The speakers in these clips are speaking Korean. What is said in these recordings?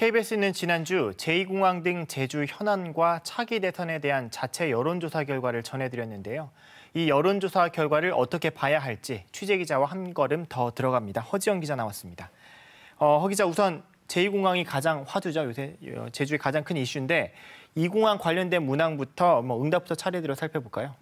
KBS는 지난주 제2공항 등 제주 현안과 차기 대선에 대한 자체 여론조사 결과를 전해드렸는데요. 이 여론조사 결과를 어떻게 봐야 할지 취재기자와 한 걸음 더 들어갑니다. 허지영 기자 나왔습니다. 허 기자, 우선 제2공항이 가장 화두죠. 요새 제주의 가장 큰 이슈인데 이 공항 관련된 문항부터 응답부터 차례대로 살펴볼까요?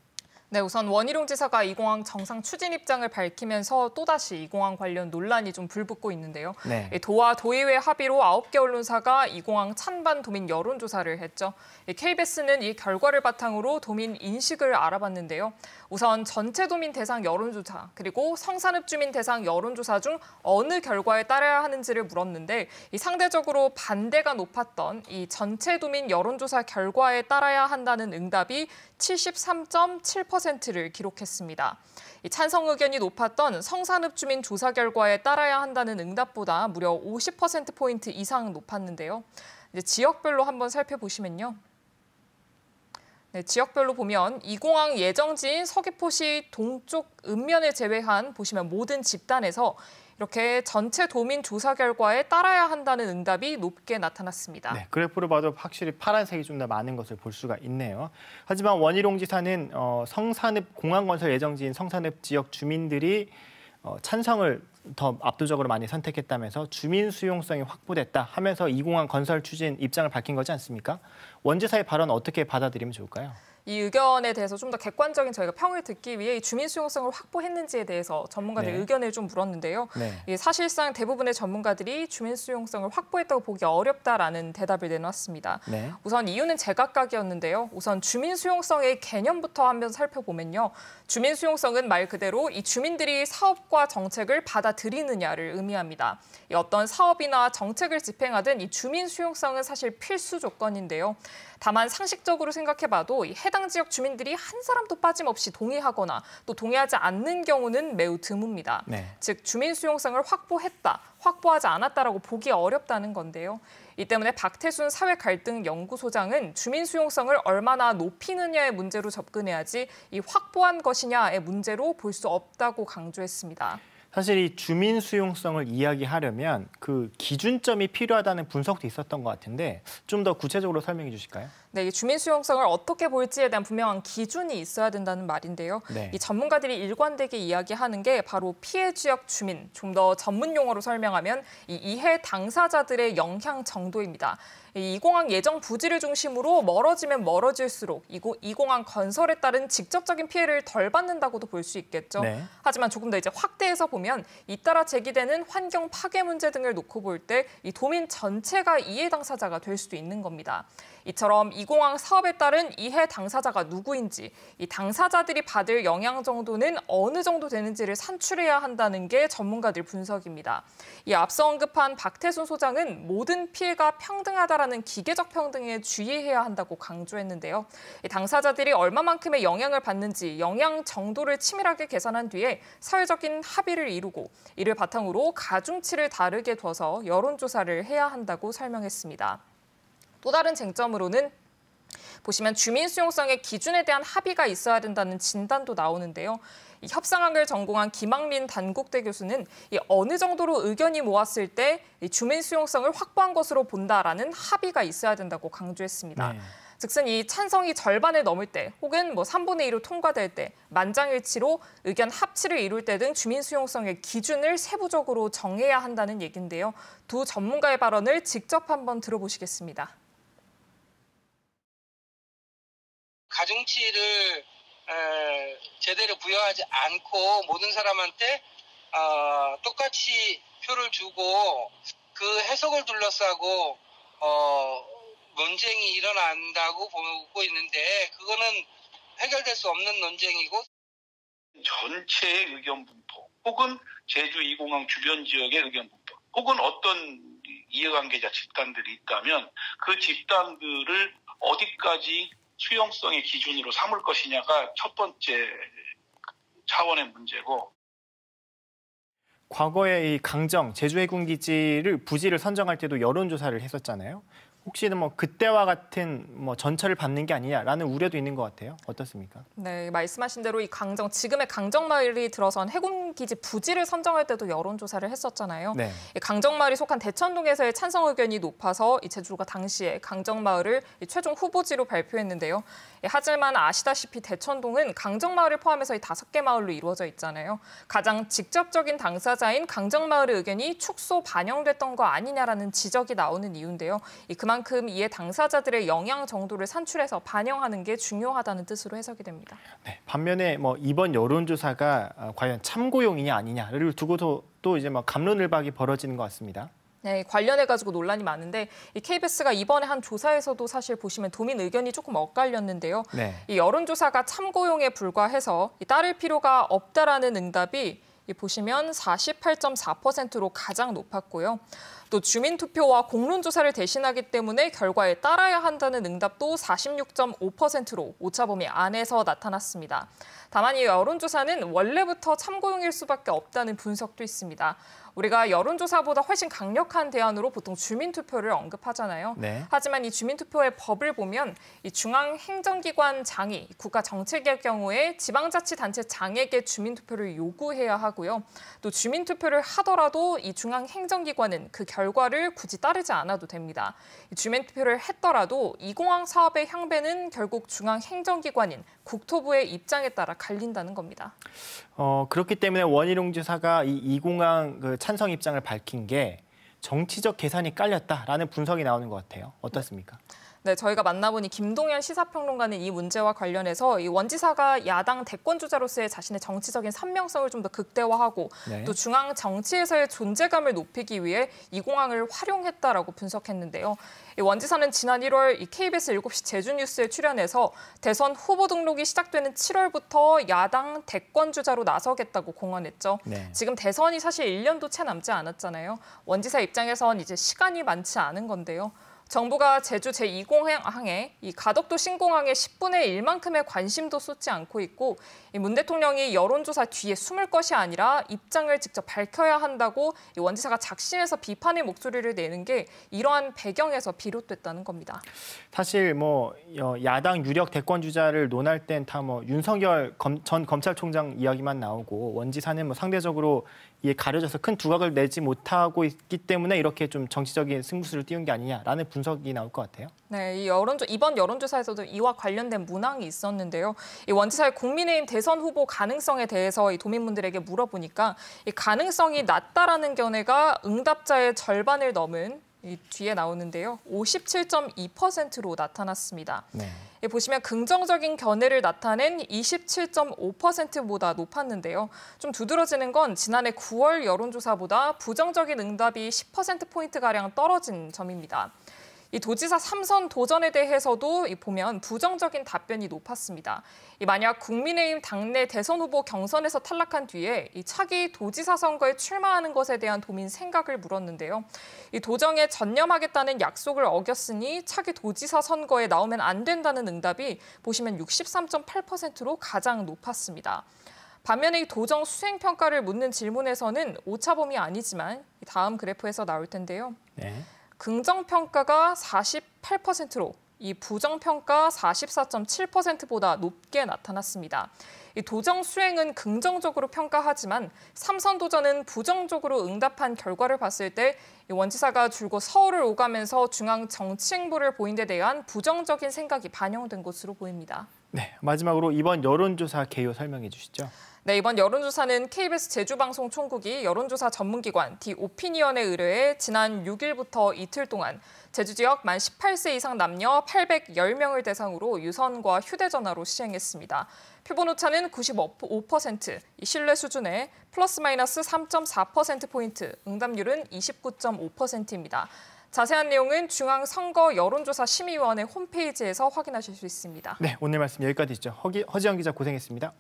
네, 우선 원희룡 지사가 이 공항 정상 추진 입장을 밝히면서 또다시 이 공항 관련 논란이 좀 불붙고 있는데요. 네. 도와 도의회 합의로 9개 언론사가 이 공항 찬반 도민 여론조사를 했죠. KBS는 이 결과를 바탕으로 도민 인식을 알아봤는데요. 우선 전체 도민 대상 여론조사 그리고 성산읍 주민 대상 여론조사 중 어느 결과에 따라야 하는지를 물었는데 상대적으로 반대가 높았던 이 전체 도민 여론조사 결과에 따라야 한다는 응답이 73.7%를 기록했습니다. 찬성 의견이 높았던 성산읍 주민 조사 결과에 따라야 한다는 응답보다 무려 50%포인트 이상 높았는데요. 이제 지역별로 한번 살펴보시면요. 네, 지역별로 보면 이 공항 예정지인 서귀포시 동쪽 읍면을 제외한 보시면 모든 집단에서 이렇게 전체 도민 조사 결과에 따라야 한다는 응답이 높게 나타났습니다. 네, 그래프로 봐도 확실히 파란색이 좀 더 많은 것을 볼 수가 있네요. 하지만 원희룡 지사는 성산읍 공항 건설 예정지인 성산읍 지역 주민들이 찬성을 더 압도적으로 많이 선택했다면서 주민 수용성이 확보됐다 하면서 이 공항 건설 추진 입장을 밝힌 거지 않습니까? 원 지사의 발언 어떻게 받아들이면 좋을까요? 이 의견에 대해서 좀 더 객관적인 저희가 평을 듣기 위해 주민 수용성을 확보했는지에 대해서 전문가들 의견을 좀 물었는데요. 사실상 대부분의 전문가들이 주민 수용성을 확보했다고 보기 어렵다라는 대답을 내놨습니다. 우선 이유는 제각각이었는데요. 우선 주민 수용성의 개념부터 한번 살펴보면요. 주민 수용성은 말 그대로 이 주민들이 사업과 정책을 받아들이느냐를 의미합니다. 어떤 사업이나 정책을 집행하든 이 주민 수용성은 사실 필수 조건인데요. 다만 상식적으로 생각해봐도 이 해당 지역 주민들이 한 사람도 빠짐없이 동의하거나 또 동의하지 않는 경우는 매우 드뭅니다. 즉 주민 수용성을 확보했다, 확보하지 않았다라고 보기 어렵다는 건데요. 이 때문에 박태순 사회갈등연구소장은 주민 수용성을 얼마나 높이느냐의 문제로 접근해야지 이 확보한 것이냐의 문제로 볼 수 없다고 강조했습니다. 사실 이 주민 수용성을 이야기하려면 그 기준점이 필요하다는 분석도 있었던 것 같은데 좀 더 구체적으로 설명해 주실까요? 네, 이 주민 수용성을 어떻게 볼지에 대한 분명한 기준이 있어야 된다는 말인데요. 이 전문가들이 일관되게 이야기하는 게 바로 피해 지역 주민, 좀 더 전문 용어로 설명하면 이 이해 당사자들의 영향 정도입니다. 이 공항 예정 부지를 중심으로 멀어지면 멀어질수록 이 공항 건설에 따른 직접적인 피해를 덜 받는다고도 볼 수 있겠죠. 하지만 조금 더 이제 확대해서 보면 잇따라 제기되는 환경 파괴 문제 등을 놓고 볼 때 이 도민 전체가 이해 당사자가 될 수도 있는 겁니다. 이처럼 이 공항 사업에 따른 이해 당사자가 누구인지, 이 당사자들이 받을 영향 정도는 어느 정도 되는지를 산출해야 한다는 게 전문가들 분석입니다. 이 앞서 언급한 박태순 소장은 모든 피해가 평등하다라는 기계적 평등에 주의해야 한다고 강조했는데요. 이 당사자들이 얼마만큼의 영향을 받는지 영향 정도를 치밀하게 계산한 뒤에 사회적인 합의를 이루고 이를 바탕으로 가중치를 다르게 둬서 여론조사를 해야 한다고 설명했습니다. 또 다른 쟁점으로는 보시면 주민 수용성의 기준에 대한 합의가 있어야 된다는 진단도 나오는데요. 이 협상학을 전공한 김학린 단국대 교수는 어느 정도로 의견이 모았을 때 주민 수용성을 확보한 것으로 본다라는 합의가 있어야 된다고 강조했습니다. 즉슨 이 찬성이 절반을 넘을 때 혹은 3분의 2로 통과될 때 만장일치로 의견 합치를 이룰 때 등 주민 수용성의 기준을 세부적으로 정해야 한다는 얘기인데요. 두 전문가의 발언을 직접 한번 들어보시겠습니다. 가중치를 제대로 부여하지 않고 모든 사람한테 똑같이 표를 주고 그 해석을 둘러싸고 논쟁이 일어난다고 보고 있는데 그거는 해결될 수 없는 논쟁이고 전체의 의견 분포 혹은 제주 2공항 주변 지역의 의견 분포 혹은 어떤 이해관계자 집단들이 있다면 그 집단들을 어디까지 수용성의 기준으로 삼을 것이냐가 첫 번째 차원의 문제고 과거에 이 강정, 제주해군기지를 부지를 선정할 때도 여론조사를 했었잖아요. 혹시는 뭐 그때와 같은 뭐 전철을 밟는 게 아니냐라는 우려도 있는 것 같아요. 어떻습니까? 네, 말씀하신 대로 지금의 강정마을이 들어선 해군기지 부지를 선정할 때도 여론조사를 했었잖아요. 네. 강정마을이 속한 대천동에서의 찬성 의견이 높아서 제주도가 당시에 강정마을을 최종 후보지로 발표했는데요. 하지만 아시다시피 대천동은 강정마을을 포함해서 5개 마을로 이루어져 있잖아요. 가장 직접적인 당사자인 강정마을의 의견이 축소 반영됐던 거 아니냐라는 지적이 나오는 이유인데요. 그만큼 이에 당사자들의 영향 정도를 산출해서 반영하는 게 중요하다는 뜻으로 해석이 됩니다. 네, 반면에 뭐 이번 여론조사가 과연 참고용이냐 아니냐를 두고도 또 이제 막 갑론을박이 벌어지는 것 같습니다. 네, 관련해가지고 논란이 많은데 이 KBS가 이번에 한 조사에서도 사실 보시면 도민 의견이 조금 엇갈렸는데요. 네. 이 여론조사가 참고용에 불과해서 따를 필요가 없다라는 응답이 보시면 48.4%로 가장 높았고요. 또 주민투표와 공론조사를 대신하기 때문에 결과에 따라야 한다는 응답도 46.5%로 오차범위 안에서 나타났습니다. 다만 이 여론조사는 원래부터 참고용일 수밖에 없다는 분석도 있습니다. 우리가 여론조사보다 훨씬 강력한 대안으로 보통 주민투표를 언급하잖아요. 네. 하지만 이 주민투표의 법을 보면 이 중앙행정기관 장이 국가정책의 경우에 지방자치단체 장에게 주민투표를 요구해야 하고요. 또 주민투표를 하더라도 이 중앙행정기관은 그 결과를 굳이 따르지 않아도 됩니다. 주민투표를 했더라도 이공항 사업의 향배는 결국 중앙행정기관인 국토부의 입장에 따라 갈린다는 겁니다. 그렇기 때문에 원희룡 지사가 이 이공항 찬성 입장을 밝힌 게 정치적 계산이 깔렸다라는 분석이 나오는 것 같아요. 어떻습니까? 네, 저희가 만나보니 김동연 시사평론가는 이 문제와 관련해서 이 원 지사가 야당 대권 주자로서의 자신의 정치적인 선명성을 좀 더 극대화하고 네. 또 중앙 정치에서의 존재감을 높이기 위해 이 공항을 활용했다라고 분석했는데요. 원 지사는 지난 1월 이 KBS 7시 제주뉴스에 출연해서 대선 후보 등록이 시작되는 7월부터 야당 대권 주자로 나서겠다고 공언했죠. 네. 지금 대선이 사실 1년도 채 남지 않았잖아요. 원 지사 입장에선 이제 시간이 많지 않은 건데요. 정부가 제주 제2공항에 이 가덕도 신공항의 10분의 1만큼의 관심도 쏟지 않고 있고 문 대통령이 여론조사 뒤에 숨을 것이 아니라 입장을 직접 밝혀야 한다고 원 지사가 작심해서 비판의 목소리를 내는 게 이러한 배경에서 비롯됐다는 겁니다. 사실 뭐 야당 유력 대권 주자를 논할 땐 다 뭐 윤석열 전 검찰총장 이야기만 나오고 원 지사는 뭐 상대적으로 이에 가려져서 큰 두각을 내지 못하고 있기 때문에 이렇게 좀 정치적인 승부수를 띄운 게 아니냐라는 분석이 나올 것 같아요. 네, 이번 여론조사에서도 이와 관련된 문항이 있었는데요. 이 원 지사의 국민의힘 대선 후보 가능성에 대해서 이 도민분들에게 물어보니까 이 가능성이 낮다라는 견해가 응답자의 절반을 넘은 이 뒤에 나오는데요. 57.2%로 나타났습니다. 네. 보시면 긍정적인 견해를 나타낸 27.5%보다 높았는데요. 좀 두드러지는 건 지난해 9월 여론조사보다 부정적인 응답이 10%포인트가량 떨어진 점입니다. 이 도지사 3선 도전에 대해서도 보면 부정적인 답변이 높았습니다. 만약 국민의힘 당내 대선 후보 경선에서 탈락한 뒤에 이 차기 도지사 선거에 출마하는 것에 대한 도민 생각을 물었는데요. 이 도정에 전념하겠다는 약속을 어겼으니 차기 도지사 선거에 나오면 안 된다는 응답이 보시면 63.8%로 가장 높았습니다. 반면에 이 도정 수행평가를 묻는 질문에서는 오차범위 아니지만 다음 그래프에서 나올 텐데요. 네. 긍정평가가 48%로 이 부정평가 44.7%보다 높게 나타났습니다. 이 도정 수행은 긍정적으로 평가하지만 3선 도전은 부정적으로 응답한 결과를 봤을 때 원 지사가 줄곧 서울을 오가면서 중앙 정치행보를 보인 데 대한 부정적인 생각이 반영된 것으로 보입니다. 네, 마지막으로 이번 여론조사 개요 설명해 주시죠. 네, 이번 여론조사는 KBS 제주방송 총국이 여론조사 전문기관 디오피니언에 의뢰해 지난 6일부터 이틀 동안 제주 지역 만 18세 이상 남녀 810명을 대상으로 유선과 휴대전화로 시행했습니다. 표본 오차는 95%, 신뢰 수준에 플러스 마이너스 3.4%포인트, 응답률은 29.5%입니다. 자세한 내용은 중앙선거 여론조사 심의위원회 홈페이지에서 확인하실 수 있습니다. 네, 오늘 말씀 여기까지 있죠. 허지영 기자 고생했습니다.